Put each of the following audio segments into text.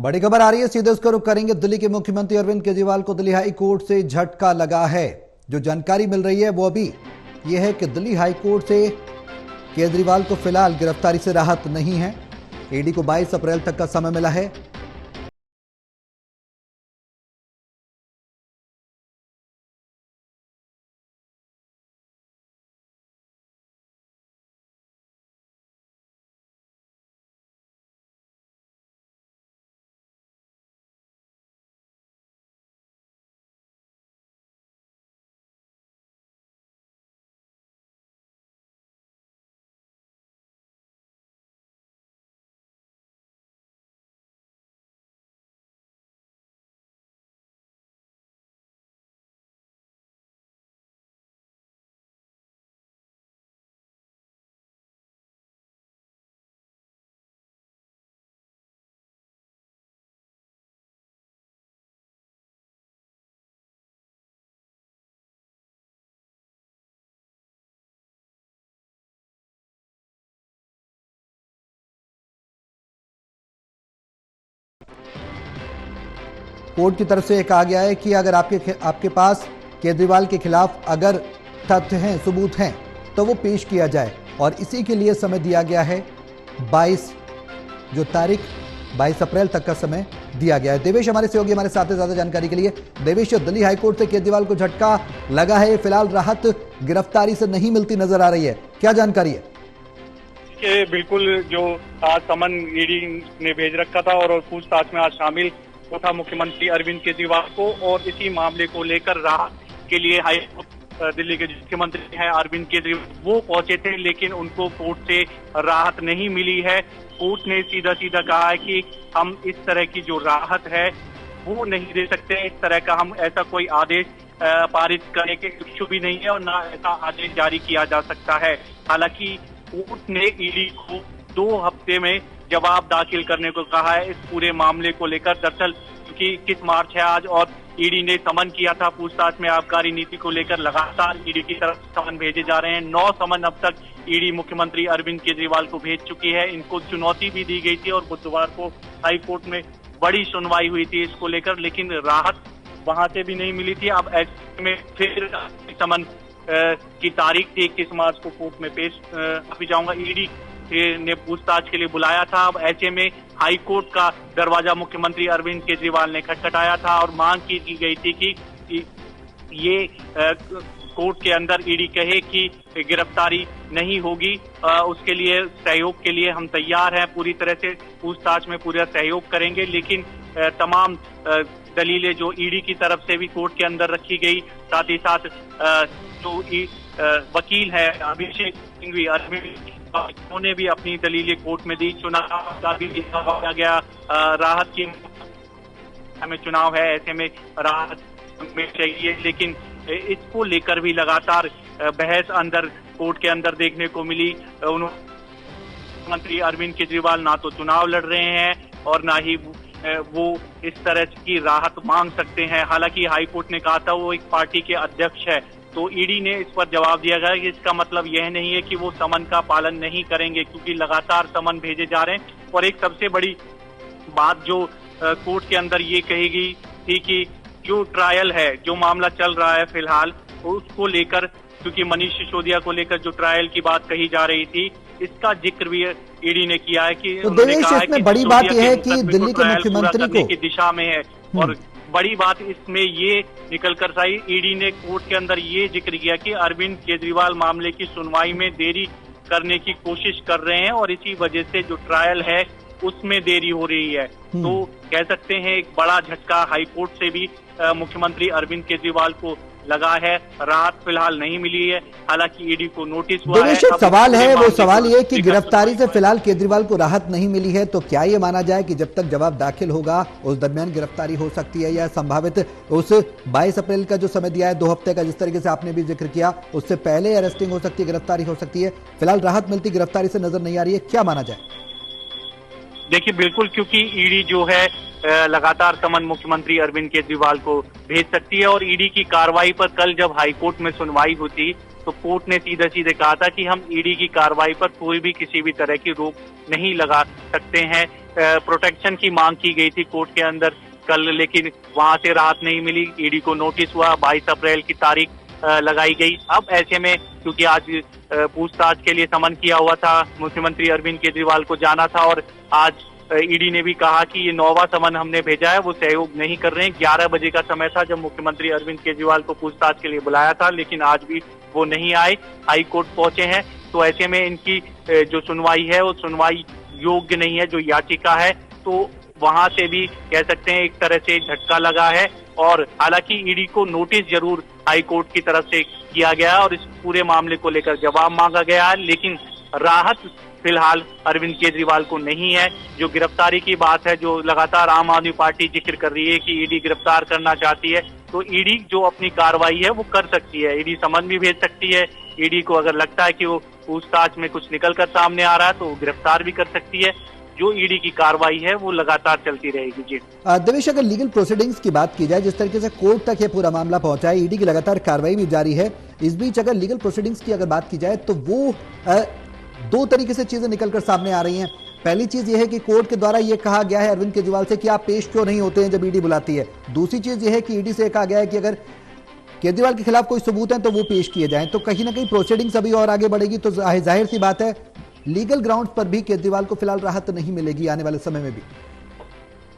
बड़ी खबर आ रही है, सीधे उसका रुख करेंगे। दिल्ली के मुख्यमंत्री अरविंद केजरीवाल को दिल्ली हाई कोर्ट से झटका लगा है। जो जानकारी मिल रही है वो अभी यह है कि दिल्ली हाई कोर्ट से केजरीवाल को फिलहाल गिरफ्तारी से राहत नहीं है। ईडी को 22 अप्रैल तक का समय मिला है। कोर्ट की तरफ से यह कहा गया है कि अगर आपके पास केजरीवाल के खिलाफ अगर तथ्य हैं, सबूत हैं, तो वो पेश किया जाए और इसी के लिए समय दिया गया है। 22 अप्रैल तक का समय दिया गया है। देवेश हमारे सहयोगी हमारे साथ है ज्यादा जानकारी के लिए। देवेश, दिल्ली हाईकोर्ट से केजरीवाल को झटका लगा है, फिलहाल राहत गिरफ्तारी से नहीं मिलती नजर आ रही है, क्या जानकारी है? बिल्कुल, जो आज समन ईडी ने भेज रखा था और पूछताछ में आज शामिल था मुख्यमंत्री अरविंद केजरीवाल को, और इसी मामले को लेकर राहत के लिए हाईकोर्ट दिल्ली के मुख्यमंत्री हैं अरविंद केजरीवाल वो पहुंचे थे, लेकिन उनको कोर्ट से राहत नहीं मिली है। कोर्ट ने सीधा सीधा कहा है कि हम इस तरह की जो राहत है वो नहीं दे सकते, इस तरह का हम ऐसा कोई आदेश पारित करने के इच्छुक भी नहीं है और ना ऐसा आदेश जारी किया जा सकता है। हालांकि कोर्ट ने ईडी को 2 हफ्ते में जवाब दाखिल करने को कहा है इस पूरे मामले को लेकर। दरअसल क्योंकि 21 मार्च है आज और ईडी ने समन किया था पूछताछ में आबकारी नीति को लेकर, लगातार ईडी की तरफ समन भेजे जा रहे हैं। 9 समन अब तक ईडी मुख्यमंत्री अरविंद केजरीवाल को भेज चुकी है। इनको चुनौती भी दी गई थी और बुधवार को हाई कोर्ट में बड़ी सुनवाई हुई थी इसको लेकर, लेकिन राहत वहां से भी नहीं मिली थी। अब ऐसे में फिर समन की तारीख थी 21 मार्च को कोर्ट में पेश भी जाऊंगा। ईडी ने पूछताछ के लिए बुलाया था। अब ऐसे में हाई कोर्ट का दरवाजा मुख्यमंत्री अरविंद केजरीवाल ने खटखटाया था और मांग की गई थी कि ये कोर्ट के अंदर ईडी कहे कि गिरफ्तारी नहीं होगी, उसके लिए सहयोग के लिए हम तैयार हैं, पूरी तरह से पूछताछ में पूरा सहयोग करेंगे, लेकिन तमाम दलीलें जो ईडी की तरफ से भी कोर्ट के अंदर रखी गई, साथ ही साथ जो वकील है अभिषेक सिंघवी उन्होंने भी अपनी दलीलें कोर्ट में दी। चुनाव का भी दिया गया, राहत की हमें चुनाव है, ऐसे में राहत में चाहिए, लेकिन इसको लेकर भी लगातार बहस अंदर कोर्ट के अंदर देखने को मिली। मुख्यमंत्री अरविंद केजरीवाल ना तो चुनाव लड़ रहे हैं और ना ही वो इस तरह की राहत मांग सकते हैं। हालांकि हाईकोर्ट ने कहा था वो एक पार्टी के अध्यक्ष है, तो ईडी ने इस पर जवाब दिया गया कि इसका मतलब यह नहीं है कि वो समन का पालन नहीं करेंगे, क्योंकि लगातार समन भेजे जा रहे हैं। और एक सबसे बड़ी बात जो कोर्ट के अंदर ये कही गई थी कि जो ट्रायल है, जो मामला चल रहा है फिलहाल, उसको लेकर, क्योंकि मनीष सिसोदिया को लेकर जो ट्रायल की बात कही जा रही थी, इसका जिक्र भी ईडी ने किया है कि तो देवेश, इसमें बड़ी बात यह है कि दिल्ली के मुख्यमंत्री की दिशा में है। और बड़ी बात इसमें ये निकल कर आई, ईडी ने कोर्ट के अंदर ये जिक्र किया कि अरविंद केजरीवाल मामले की सुनवाई में देरी करने की कोशिश कर रहे हैं और इसी वजह से जो ट्रायल है उसमें देरी हो रही है। तो कह सकते हैं एक बड़ा झटका हाईकोर्ट से भी मुख्यमंत्री अरविंद केजरीवाल को लगा है। राहत फिलहाल नहीं मिली है, हालांकि ईडी को नोटिस हुआ है। सवाल है, वो सवाल ये कि गिरफ्तारी से फिलहाल केजरीवाल को राहत नहीं मिली है, तो क्या ये माना जाए कि जब तक जवाब दाखिल होगा उस दरमियान गिरफ्तारी हो सकती है, या संभावित उस 22 अप्रैल का जो समय दिया है 2 हफ्ते का, जिस तरीके से आपने भी जिक्र किया, उससे पहले अरेस्टिंग हो सकती है, गिरफ्तारी हो सकती है? फिलहाल राहत मिलती गिरफ्तारी से नजर नहीं आ रही है, क्या माना जाए? देखिए बिल्कुल, क्योंकि ईडी जो है लगातार समन मुख्यमंत्री अरविंद केजरीवाल को भेज सकती है और ईडी की कार्रवाई पर कल जब हाईकोर्ट में सुनवाई हुई तो कोर्ट ने सीधे सीधे कहा था कि हम ईडी की कार्रवाई पर कोई भी किसी भी तरह की रोक नहीं लगा सकते हैं। प्रोटेक्शन की मांग की गई थी कोर्ट के अंदर कल, लेकिन वहां से राहत नहीं मिली। ईडी को नोटिस हुआ, 22 अप्रैल की तारीख लगाई गई। अब ऐसे में क्योंकि आज पूछताछ के लिए समन किया हुआ था, मुख्यमंत्री अरविंद केजरीवाल को जाना था और आज ईडी ने भी कहा कि ये 9वां समन हमने भेजा है, वो सहयोग नहीं कर रहे हैं। 11 बजे का समय था जब मुख्यमंत्री अरविंद केजरीवाल को पूछताछ के लिए बुलाया था, लेकिन आज भी वो नहीं आए, हाई कोर्ट पहुंचे हैं। तो ऐसे में इनकी जो सुनवाई है वो सुनवाई योग्य नहीं है, जो याचिका है। तो वहां से भी कह सकते हैं एक तरह से झटका लगा है। और हालांकि ईडी को नोटिस जरूर हाई कोर्ट की तरफ से किया गया और इस पूरे मामले को लेकर जवाब मांगा गया है, लेकिन राहत फिलहाल अरविंद केजरीवाल को नहीं है। जो गिरफ्तारी की बात है, जो लगातार आम आदमी पार्टी जिक्र कर रही है कि ईडी गिरफ्तार करना चाहती है, तो ईडी जो अपनी कार्रवाई है वो कर सकती है। ईडी समन भी भेज सकती है। ईडी को अगर लगता है कि वो पूछताछ में कुछ निकल कर सामने आ रहा है तो वो गिरफ्तार भी कर सकती है। जो ईडी की कार्रवाई है वो लगातार चलती रहेगी। जी देवेश, अगर लीगल प्रोसीडिंग्स की बात की जाए, जिस तरीके से कोर्ट तक ये पूरा मामला पहुंचा है, ईडी की लगातार कार्रवाई भी जारी है, इस बीच अगर लीगल प्रोसीडिंग्स की अगर बात की जाए तो वो दो तरीके से चीजें निकलकर सामने आ रही हैं। पहली चीज यह है कि कोर्ट के द्वारा यह कहा गया है अरविंद केजरीवाल से कि आप पेश क्यों नहीं होते हैं जब ईडी बुलाती है। दूसरी चीज यह है कि ईडी से कहा गया है कि अगर केजरीवाल के खिलाफ कोई सबूत है तो वो पेश किए जाएं। तो कहीं ना कहीं प्रोसीडिंग्स अभी और आगे बढ़ेगी, तो जाहिर सी बात है लीगल ग्राउंड्स पर भी केजरीवाल को फिलहाल राहत नहीं मिलेगी आने वाले समय में भी।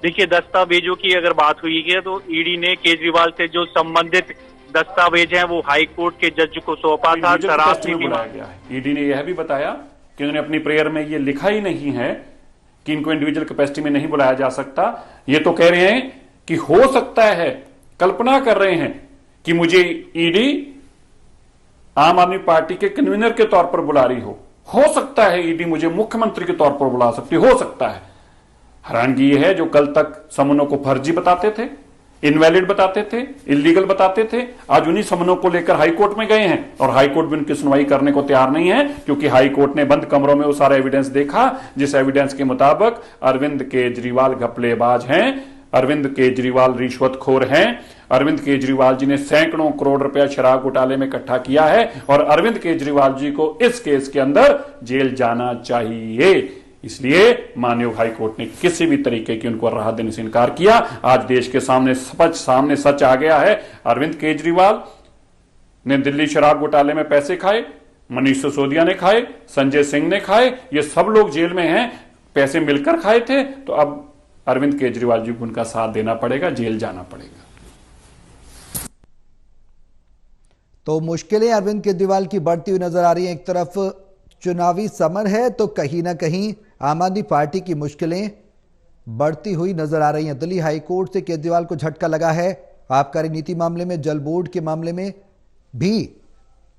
देखिए, दस्तावेजों की अगर बात हुई है तो ईडी ने केजरीवाल से जो संबंधित दस्तावेज हैं वो हाई कोर्ट के जज को सौंपा था। शराब में बुलाया गया है। ईडी ने यह भी बताया कि उन्होंने अपनी प्रेयर में ये लिखा ही नहीं है कि इनको इंडिविजुअल कैपेसिटी में नहीं बुलाया जा सकता। ये तो कह रहे हैं कि हो सकता है, कल्पना कर रहे हैं कि मुझे ईडी आम आदमी पार्टी के कन्वीनर के तौर पर बुला रही हो सकता है ईडी मुझे मुख्यमंत्री के तौर पर बुला सकती हो सकता है। हैरानगी यह है जो कल तक समनों को फर्जी बताते थे, इनवैलिड बताते थे, इलीगल बताते थे, आज उन्हीं समनों को लेकर हाई कोर्ट में गए हैं और हाई कोर्ट भी उनकी सुनवाई करने को तैयार नहीं है, क्योंकि हाई कोर्ट ने बंद कमरों में वो सारा एविडेंस देखा जिस एविडेंस के मुताबिक अरविंद केजरीवाल घपलेबाज हैं, अरविंद केजरीवाल रिश्वतखोर हैं, अरविंद केजरीवाल जी ने सैकड़ों करोड़ रुपया शराब घोटाले में इकट्ठा किया है और अरविंद केजरीवाल जी को इस केस के अंदर जेल जाना चाहिए। इसलिए माननीय हाई कोर्ट ने किसी भी तरीके की उनको राहत देने से इनकार किया। आज देश के सामने सच आ गया है। अरविंद केजरीवाल ने दिल्ली शराब घोटाले में पैसे खाए, मनीष सिसोदिया ने खाए, संजय सिंह ने खाए, ये सब लोग जेल में हैं, पैसे मिलकर खाए थे। तो अब अरविंद केजरीवाल जी को उनका साथ देना पड़ेगा, जेल जाना पड़ेगा। तो मुश्किलें अरविंद केजरीवाल की बढ़ती हुई नजर आ रही हैं। एक तरफ चुनावी समर है तो कहीं ना कहीं आम आदमी पार्टी की मुश्किलें बढ़ती हुई नजर आ रही हैं। दिल्ली हाई कोर्ट से केजरीवाल को झटका लगा है। आबकारी नीति मामले में, जल बोर्ड के मामले में भी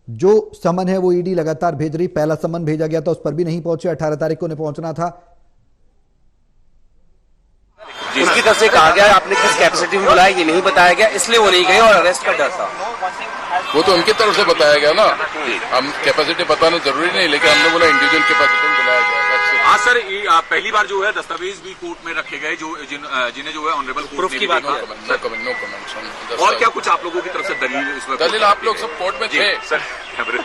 जो समन है वो ईडी लगातार भेज रही। पहला समन भेजा गया था, उस पर भी नहीं पहुंचे, 18 तारीख को उन्हें पहुंचना था। उनकी तरफ से कहा गया आपने किस कैपेसिटी में बुलाया ये नहीं बताया गया, इसलिए वो नहीं गए और अरेस्ट का डर था। वो तो उनकी तरफ से बताया गया ना, हम कैपेसिटी बताना जरूरी नहीं, लेकिन हमने बोला इंडिविजुअल कैपेसिटी में बुलाया गया। हाँ सर, पहली बार जो है दस्तावेज भी कोर्ट में रखे गए जिन्हें जो है ऑनरेबल प्रूफ की बात नो कमेंट। और क्या कुछ आप लोगों की तरफ से दलील इसमें? दलील आप लोग सब कोर्ट में थे सर। कैमरे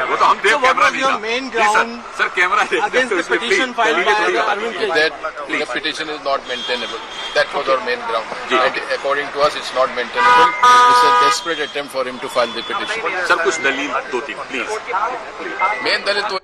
वो तो हम देख कैमरा नहीं sir, camera petition is not maintainable, that was our main ground. According to us it's not maintainable, it's a desperate attempt for him to file the petition. Sir कुछ दलील 2-3 प्लीज। मेन दलील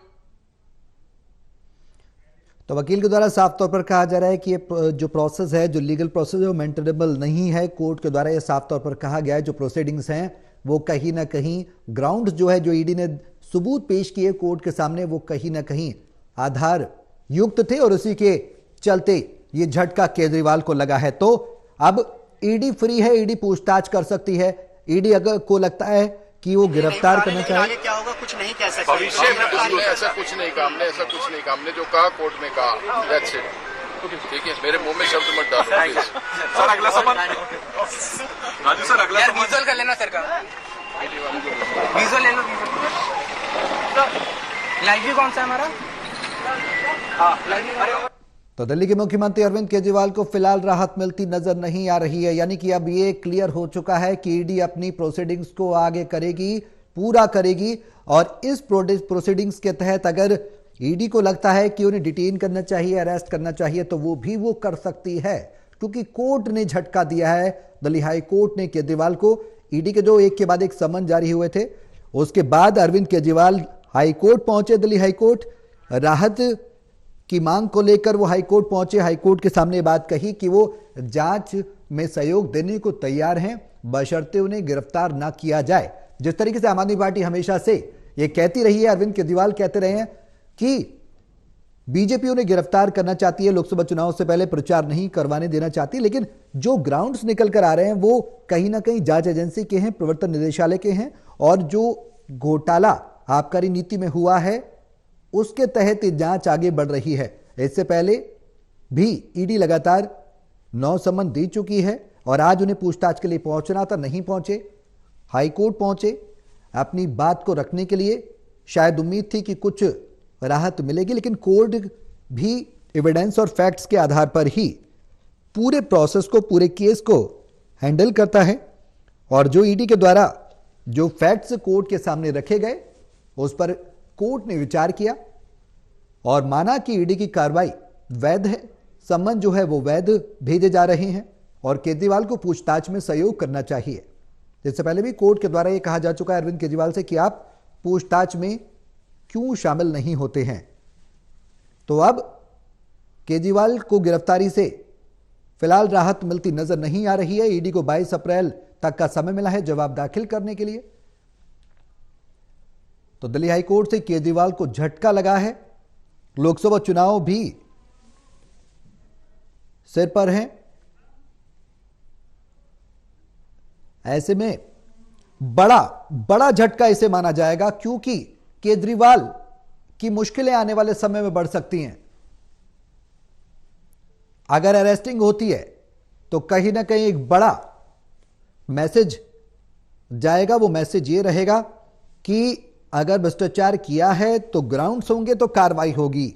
तो वकील के द्वारा साफ तौर पर कहा जा रहा है कि ये जो प्रोसेस है, जो लीगल प्रोसेस है वो मेंटेनेबल नहीं है। कोर्ट के द्वारा ये साफ तौर पर कहा गया है जो प्रोसीडिंग्स हैं वो कहीं ना कहीं ग्राउंड जो है, जो ईडी ने सबूत पेश किए कोर्ट के सामने, वो कहीं ना कहीं आधार युक्त थे और उसी के चलते ये झटका केजरीवाल को लगा है। तो अब ईडी फ्री है, ईडी पूछताछ कर सकती है। ईडी अगर को लगता है कि वो गिरफ्तार करना चाहे, क्या होगा कुछ नहीं कह सकते। ऐसा कुछ नहीं कहा हमने, जो कहा कोर्ट में कहा, दैट्स इट। ठीक है, मेरे मुंह में शब्द मत डालो। सर अगला समन राजू सर, अगला विजुअल कर लेना सर का, विजुअल ले लो। लाइव भी कौन सा है हमारा? तो दिल्ली के मुख्यमंत्री अरविंद केजरीवाल को फिलहाल राहत मिलती नजर नहीं आ रही है। यानी कि अब ये क्लियर हो चुका है कि ईडी अपनी प्रोसीडिंग्स को आगे करेगी, पूरा करेगी और इस प्रोसीडिंग्स के तहत अगर ईडी को लगता है कि उन्हें डिटेन करना चाहिए, अरेस्ट करना चाहिए, तो वो कर सकती है, क्योंकि कोर्ट ने झटका दिया है। दिल्ली हाई कोर्ट ने केजरीवाल को, ईडी के जो एक के बाद एक समन जारी हुए थे, उसके बाद अरविंद केजरीवाल हाई कोर्ट पहुंचे। दिल्ली हाई कोर्ट राहत की मांग को लेकर वो हाई कोर्ट पहुंचे। हाई कोर्ट के सामने बात कही कि वो जांच में सहयोग देने को तैयार हैं, बशर्ते उन्हें गिरफ्तार ना किया जाए। जिस तरीके से आम आदमी पार्टी हमेशा से ये कहती रही है, अरविंद केजरीवाल कहते रहे हैं कि बीजेपी उन्हें गिरफ्तार करना चाहती है, लोकसभा चुनाव से पहले प्रचार नहीं करवाने देना चाहती, लेकिन जो ग्राउंड्स निकल कर आ रहे हैं वो कहीं ना कहीं जांच एजेंसी के हैं, प्रवर्तन निदेशालय के हैं, और जो घोटाला आबकारी नीति में हुआ है उसके तहत जांच आगे बढ़ रही है। इससे पहले भी ईडी लगातार 9 समन दे चुकी है और आज उन्हें पूछताछ के लिए पहुंचना था, नहीं पहुंचे। हाईकोर्ट पहुंचे अपनी बात को रखने के लिए, शायद उम्मीद थी कि कुछ राहत मिलेगी, लेकिन कोर्ट भी एविडेंस और फैक्ट्स के आधार पर ही पूरे प्रोसेस को, पूरे केस को हैंडल करता है। और जो ईडी के द्वारा जो फैक्ट्स कोर्ट के सामने रखे गए उस पर कोर्ट ने विचार किया और माना कि ईडी की कार्रवाई वैध है, सम्मन जो है वो वैध भेजे जा रहे हैं और केजरीवाल को पूछताछ में सहयोग करना चाहिए। इससे पहले भी कोर्ट के द्वारा यह कहा जा चुका है अरविंद केजरीवाल से कि आप पूछताछ में क्यों शामिल नहीं होते हैं। तो अब केजरीवाल को गिरफ्तारी से फिलहाल राहत मिलती नजर नहीं आ रही है। ईडी को 22 अप्रैल तक का समय मिला है जवाब दाखिल करने के लिए। तो दिल्ली हाई कोर्ट से केजरीवाल को झटका लगा है। लोकसभा चुनाव भी सिर पर हैं, ऐसे में बड़ा झटका इसे माना जाएगा, क्योंकि केजरीवाल की मुश्किलें आने वाले समय में बढ़ सकती हैं। अगर अरेस्टिंग होती है तो कहीं ना कहीं एक बड़ा मैसेज जाएगा। वो मैसेज ये रहेगा कि अगर भ्रष्टाचार किया है तो ग्राउंड्स होंगे, तो कार्रवाई होगी।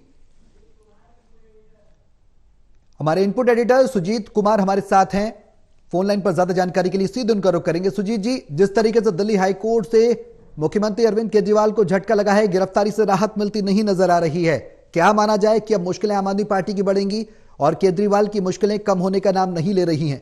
हमारे इनपुट एडिटर सुजीत कुमार हमारे साथ हैं फोन लाइन पर, ज्यादा जानकारी के लिए सीधे उनका रुख करेंगे। सुजीत जी, जिस तरीके से दिल्ली हाई कोर्ट से मुख्यमंत्री अरविंद केजरीवाल को झटका लगा है, गिरफ्तारी से राहत मिलती नहीं नजर आ रही है, क्या माना जाए कि अब मुश्किलें आम आदमी पार्टी की बढ़ेंगी और केजरीवाल की मुश्किलें कम होने का नाम नहीं ले रही हैं?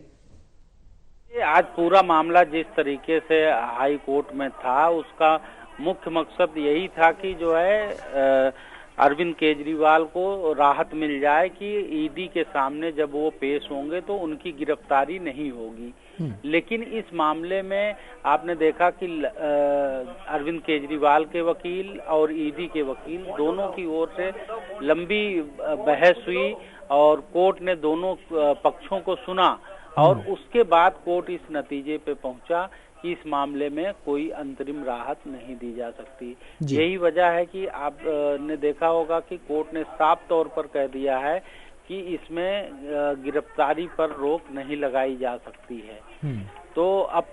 आज पूरा मामला जिस तरीके से हाई कोर्ट में था, उसका मुख्य मकसद यही था कि जो है अरविंद केजरीवाल को राहत मिल जाए कि ईडी के सामने जब वो पेश होंगे तो उनकी गिरफ्तारी नहीं होगी। लेकिन इस मामले में आपने देखा कि अरविंद केजरीवाल के वकील और ईडी के वकील दोनों की ओर से लंबी बहस हुई और कोर्ट ने दोनों पक्षों को सुना और उसके बाद कोर्ट इस नतीजे पे पहुंचा कि इस मामले में कोई अंतरिम राहत नहीं दी जा सकती। यही वजह है कि आप ने देखा होगा कि कोर्ट ने साफ तौर पर कह दिया है कि इसमें गिरफ्तारी पर रोक नहीं लगाई जा सकती है। तो अब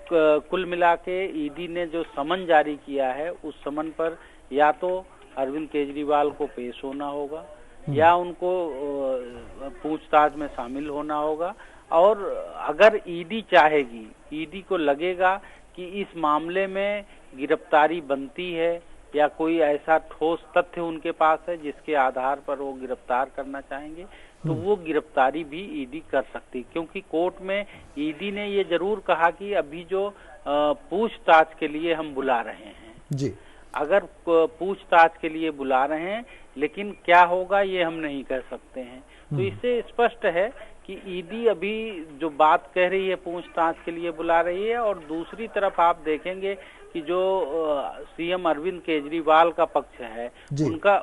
कुल मिला के ईडी ने जो समन जारी किया है, उस समन पर या तो अरविंद केजरीवाल को पेश होना होगा या उनको पूछताछ में शामिल होना होगा। और अगर ईडी चाहेगी, ईडी को लगेगा कि इस मामले में गिरफ्तारी बनती है या कोई ऐसा ठोस तथ्य उनके पास है जिसके आधार पर वो गिरफ्तार करना चाहेंगे, तो वो गिरफ्तारी भी ईडी कर सकती। क्योंकि कोर्ट में ईडी ने ये जरूर कहा कि अभी जो पूछताछ के लिए हम बुला रहे हैं जी, अगर पूछताछ के लिए बुला रहे हैं, लेकिन क्या होगा ये हम नहीं कह सकते हैं। तो इससे स्पष्ट है कि ईडी अभी जो बात कह रही है पूछताछ के लिए बुला रही है। और दूसरी तरफ आप देखेंगे कि जो सीएम अरविंद केजरीवाल का पक्ष है,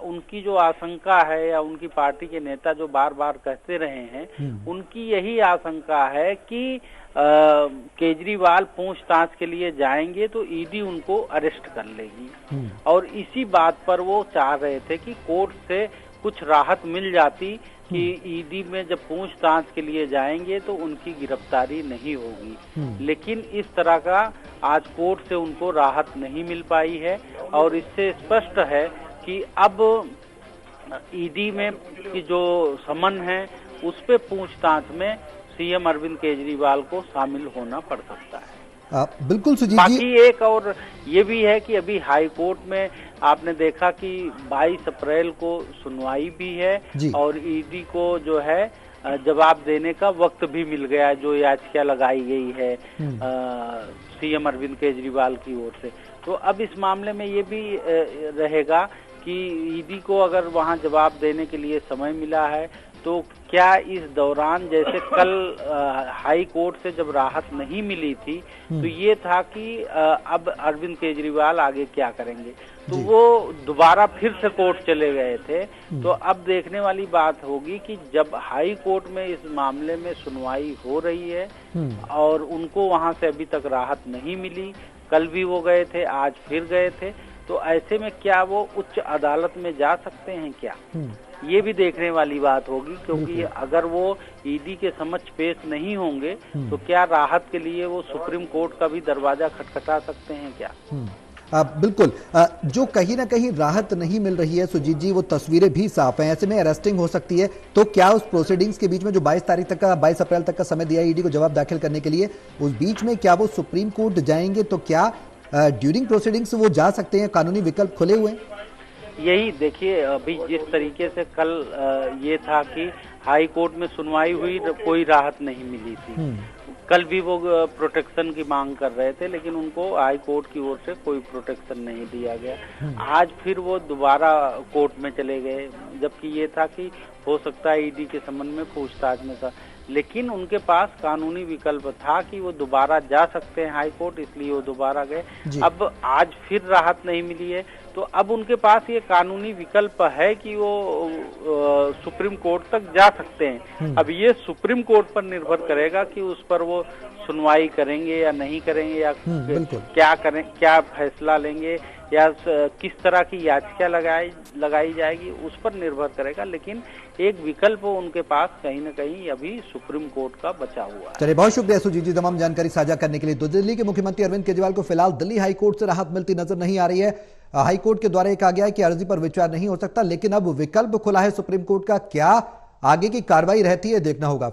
उनकी जो आशंका है या उनकी पार्टी के नेता जो बार बार कहते रहे हैं, उनकी यही आशंका है कि केजरीवाल पूछताछ के लिए जाएंगे तो ईडी उनको अरेस्ट कर लेगी। और इसी बात पर वो चाह रहे थे कि कोर्ट से कुछ राहत मिल जाती कि ईडी में जब पूछताछ के लिए जाएंगे तो उनकी गिरफ्तारी नहीं होगी। लेकिन इस तरह का आज कोर्ट से उनको राहत नहीं मिल पाई है और इससे स्पष्ट है कि अब ईडी में की जो समन है उस पे पूछताछ में सीएम अरविंद केजरीवाल को शामिल होना पड़ सकता है। बिल्कुल सुजीत जी। बाकी एक और ये भी है कि अभी हाई कोर्ट में आपने देखा कि 22 अप्रैल को सुनवाई भी है और ईडी को जो है जवाब देने का वक्त भी मिल गया, जो याचिका लगाई गई है सीएम अरविंद केजरीवाल की ओर से। तो अब इस मामले में ये भी रहेगा कि ईडी को अगर वहां जवाब देने के लिए समय मिला है तो क्या इस दौरान, जैसे कल हाई कोर्ट से जब राहत नहीं मिली थी तो ये था कि अब अरविंद केजरीवाल आगे क्या करेंगे, तो वो दोबारा फिर से कोर्ट चले गए थे। तो अब देखने वाली बात होगी कि जब हाई कोर्ट में इस मामले में सुनवाई हो रही है और उनको वहां से अभी तक राहत नहीं मिली, कल भी वो गए थे, आज फिर गए थे, तो ऐसे में क्या वो उच्च अदालत में जा सकते हैं क्या, ये भी देखने वाली बात होगी। क्योंकि अगर वो ईडी के समक्ष पेश नहीं होंगे तो क्या राहत के लिए वो सुप्रीम कोर्ट का भी दरवाजा खटखटा सकते हैं क्या? बिल्कुल। जो कहीं ना कहीं राहत नहीं मिल रही है सुजीत जी, वो तस्वीरें भी साफ हैं, ऐसे में अरेस्टिंग हो सकती है। तो क्या उस प्रोसीडिंग्स के बीच में जो 22 अप्रैल तक का समय दिया ईडी को जवाब दाखिल करने के लिए, उस बीच में क्या वो सुप्रीम कोर्ट जाएंगे? तो क्या ड्यूरिंग प्रोसीडिंग्स वो जा सकते हैं? कानूनी विकल्प खुले हुए हैं? यही देखिए, अभी जिस तरीके से कल ये था कि हाई कोर्ट में सुनवाई हुई, कोई राहत नहीं मिली थी। कल भी वो प्रोटेक्शन की मांग कर रहे थे लेकिन उनको हाई कोर्ट की ओर से कोई प्रोटेक्शन नहीं दिया गया। आज फिर वो दोबारा कोर्ट में चले गए, जबकि ये था कि हो सकता है ईडी के संबंध में पूछताछ में था, लेकिन उनके पास कानूनी विकल्प था कि वो दोबारा जा सकते हैं हाई कोर्ट, इसलिए वो दोबारा गए। अब आज फिर राहत नहीं मिली है तो अब उनके पास ये कानूनी विकल्प है कि वो सुप्रीम कोर्ट तक जा सकते हैं। अब ये सुप्रीम कोर्ट पर निर्भर करेगा कि उस पर वो सुनवाई करेंगे या नहीं करेंगे, या क्या करें, क्या फैसला लेंगे, या किस तरह की याचिका लगाई जाएगी, उस पर निर्भर करेगा। लेकिन एक विकल्प उनके पास कहीं न कहीं अभी सुप्रीम कोर्ट का बचा हुआ है। चलिए, बहुत शुक्रिया सुजीत जी तमाम जानकारी साझा करने के लिए। तो दिल्ली के मुख्यमंत्री अरविंद केजरीवाल को फिलहाल दिल्ली हाई कोर्ट से राहत मिलती नजर नहीं आ रही है। हाई कोर्ट के द्वारा कहा गया है कि अर्जी पर विचार नहीं हो सकता, लेकिन अब विकल्प खुला है सुप्रीम कोर्ट का। क्या आगे की कार्रवाई रहती है, देखना होगा।